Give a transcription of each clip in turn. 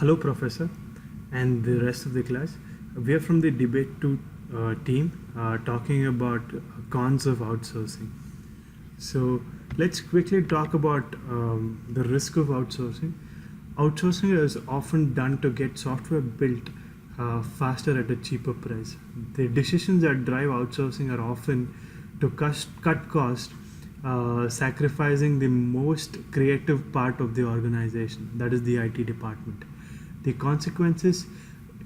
Hello, Professor, and the rest of the class. We are from the Debate2 team talking about cons of outsourcing. So, let's quickly talk about the risk of outsourcing. Outsourcing is often done to get software built faster at a cheaper price. The decisions that drive outsourcing are often to cut cost, sacrificing the most creative part of the organization, that is the IT department. The consequences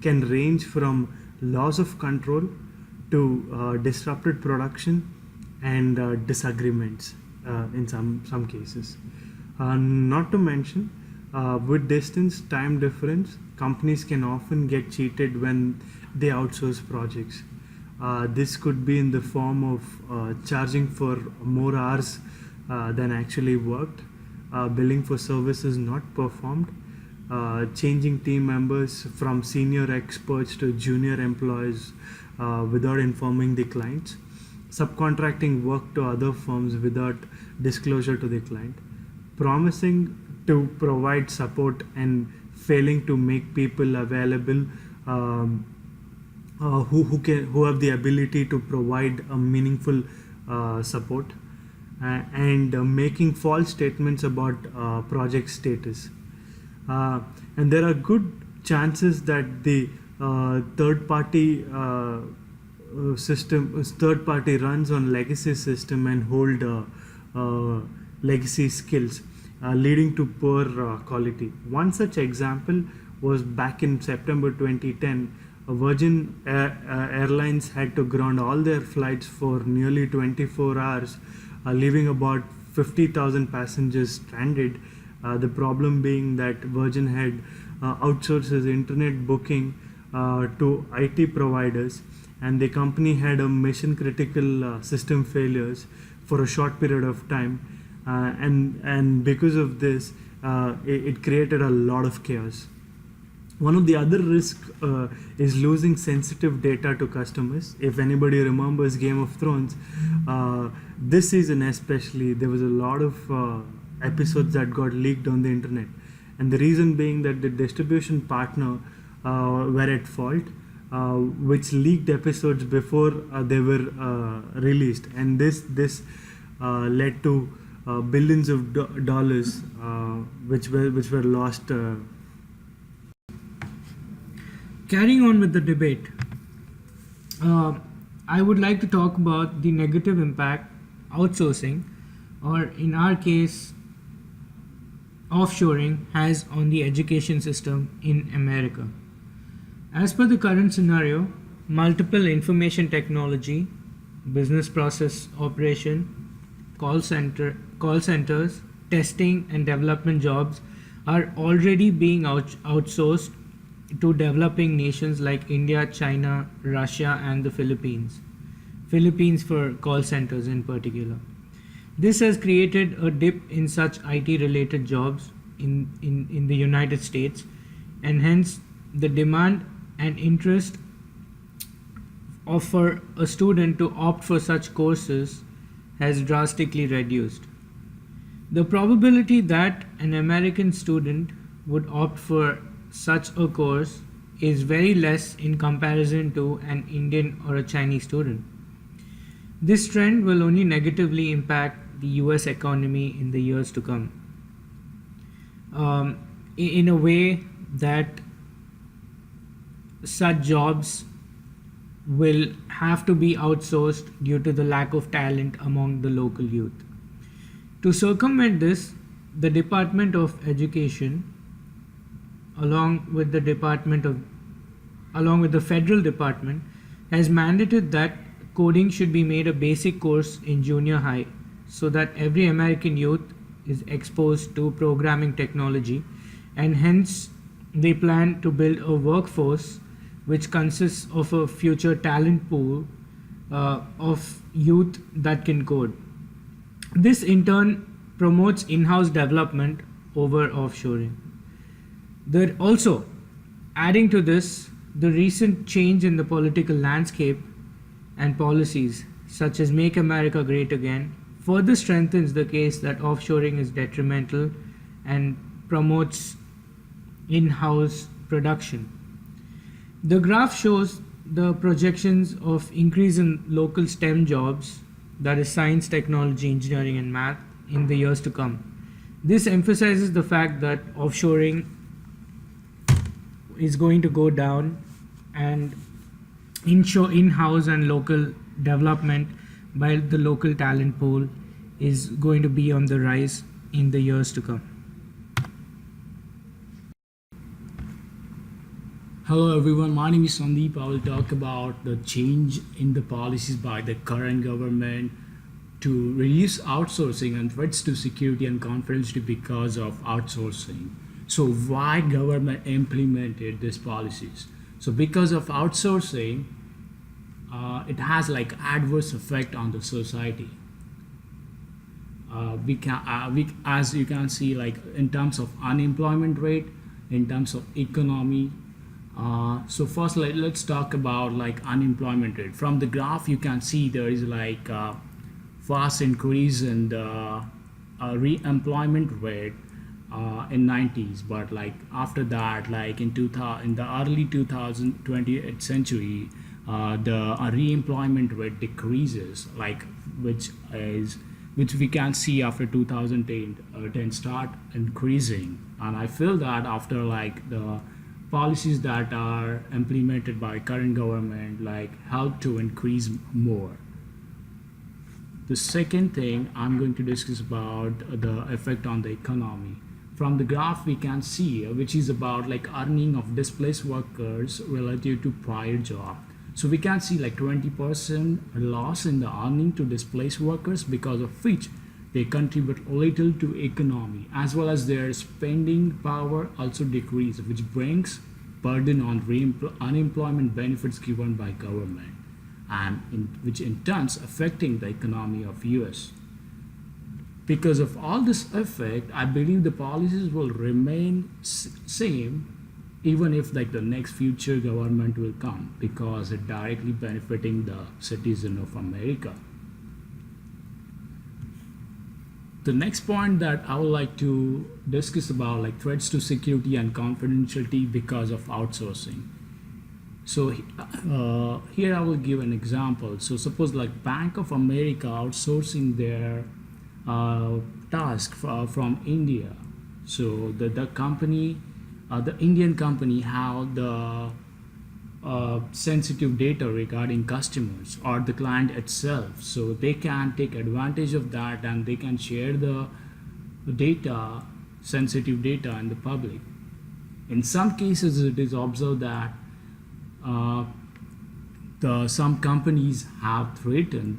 can range from loss of control to disrupted production and disagreements in some cases. Not to mention, with distance, time difference, companies can often get cheated when they outsource projects. This could be in the form of charging for more hours than actually worked, billing for services not performed, changing team members from senior experts to junior employees without informing the clients, subcontracting work to other firms without disclosure to the client, promising to provide support and failing to make people available who have the ability to provide a meaningful support, and making false statements about project status. And there are good chances that the third party third party runs on legacy system and hold legacy skills, leading to poor quality. One such example was back in September 2010. Virgin Airlines had to ground all their flights for nearly 24 hours, leaving about 50,000 passengers stranded. The problem being that Virgin had outsourced its internet booking to IT providers, and the company had a mission critical system failures for a short period of time, and because of this, it created a lot of chaos. One of the other risks is losing sensitive data to customers. If anybody remembers Game of Thrones, this season especially, there was a lot of episodes that got leaked on the internet, and the reason being that the distribution partner were at fault, which leaked episodes before they were released, and this led to billions of dollars which were lost. Carrying on with the debate, I would like to talk about the negative impact outsourcing, or in our case, offshoring, has on the education system in America. As per the current scenario, multiple information technology, business process operation, call centers, testing and development jobs are already being outsourced to developing nations like India, China, Russia, and the Philippines. Philippines for call centers in particular. This has created a dip in such IT related jobs in the United States, and hence the demand and interest for a student to opt for such courses has drastically reduced. The probability that an American student would opt for such a course is very less in comparison to an Indian or a Chinese student. This trend will only negatively impact the US economy in the years to come, in a way that such jobs will have to be outsourced due to the lack of talent among the local youth. To circumvent this, the Department of Education, along with the federal department, has mandated that coding should be made a basic course in junior high, so that every American youth is exposed to programming technology, and hence they plan to build a workforce which consists of a future talent pool of youth that can code. This in turn promotes in-house development over offshoring. Also, adding to this, the recent change in the political landscape and policies, such as Make America Great Again, further strengthens the case that offshoring is detrimental and promotes in-house production. The graph shows the projections of increase in local STEM jobs, that is science, technology, engineering and math, in the years to come. This emphasizes the fact that offshoring is going to go down, and in-house and local development by the local talent pool is going to be on the rise in the years to come. Hello everyone, my name is Sandeep. I will talk about the change in the policies by the current government to reduce outsourcing and threats to security and confidentiality because of outsourcing. So why government implemented these policies? So because of outsourcing, it has like adverse effect on the society. As you can see, like in terms of unemployment rate, in terms of economy. So first, let's talk about like unemployment rate. From the graph, you can see there is like fast increase in the re-employment rate in 90s, but like after that, like in the early 20th century, the re-employment rate decreases, like which we can see after 2010 start increasing. And I feel that after like the policies that are implemented by current government like help to increase more. The second thing I'm going to discuss about the effect on the economy. From the graph we can see which is about like earning of displaced workers relative to prior job. So we can see like 20% loss in the earning to displaced workers, because of which they contribute little to economy, as well as their spending power also decrease, which brings burden on unemployment benefits given by government, and which in turns affecting the economy of US. Because of all this effect, I believe the policies will remain same even if like the next future government will come, because it directly benefiting the citizen of America. The next point that I would like to discuss about like threats to security and confidentiality because of outsourcing. So here I will give an example. So suppose like Bank of America outsourcing their task from India. So the company, the Indian company, have the sensitive data regarding customers or the client itself, so they can take advantage of that and they can share the data, sensitive data, in the public. In some cases it is observed that some companies have threatened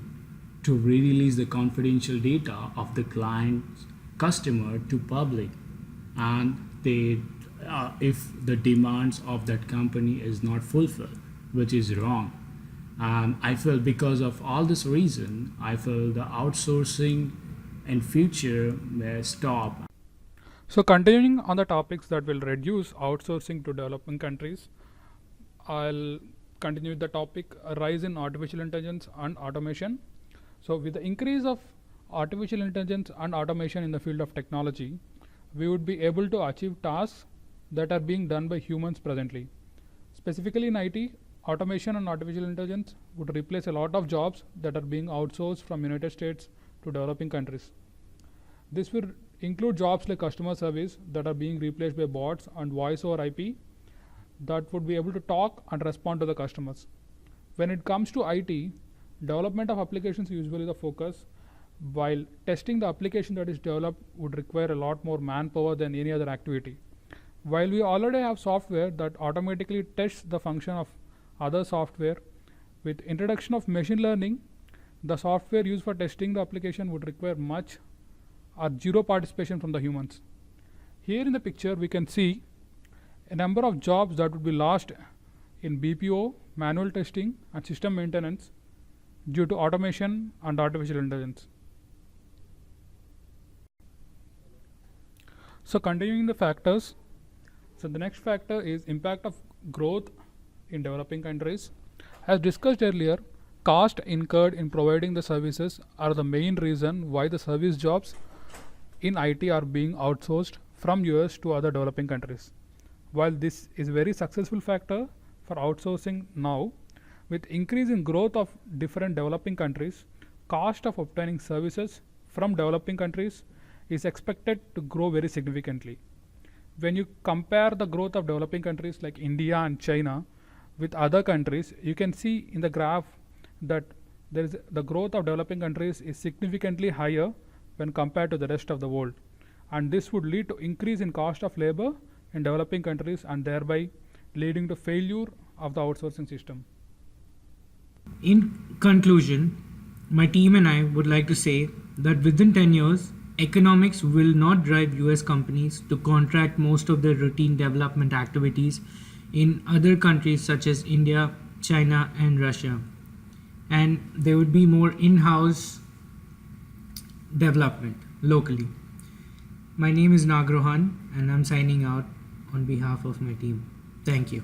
to re-release the confidential data of the client's customer to public, and they if the demands of that company is not fulfilled, which is wrong. And I feel because of all this reason, I feel the outsourcing in future may stop. So continuing on the topics that will reduce outsourcing to developing countries, I'll continue with the topic rise in artificial intelligence and automation. So with the increase of artificial intelligence and automation in the field of technology, we would be able to achieve tasks that are being done by humans presently. Specifically in IT, automation and artificial intelligence would replace a lot of jobs that are being outsourced from United States to developing countries. This will include jobs like customer service that are being replaced by bots and voice over IP that would be able to talk and respond to the customers. When it comes to IT, development of applications is usually the focus, while testing the application that is developed would require a lot more manpower than any other activity. While we already have software that automatically tests the function of other software, with introduction of machine learning, the software used for testing the application would require much or zero participation from the humans. Here in the picture we can see a number of jobs that would be lost in BPO, manual testing and system maintenance due to automation and artificial intelligence. So continuing the factors, so the next factor is impact of growth in developing countries. As discussed earlier, cost incurred in providing the services are the main reason why the service jobs in IT are being outsourced from US to other developing countries. While this is very successful factor for outsourcing now, with increase in growth of different developing countries, cost of obtaining services from developing countries is expected to grow very significantly. When you compare the growth of developing countries like India and China with other countries, you can see in the graph that the growth of developing countries is significantly higher when compared to the rest of the world, and this would lead to increase in cost of labor in developing countries and thereby leading to failure of the outsourcing system. In conclusion, my team and I would like to say that within 10 years, economics will not drive US companies to contract most of their routine development activities in other countries such as India, China, and Russia. And there would be more in house development locally. My name is Nagrohan, and I'm signing out on behalf of my team. Thank you.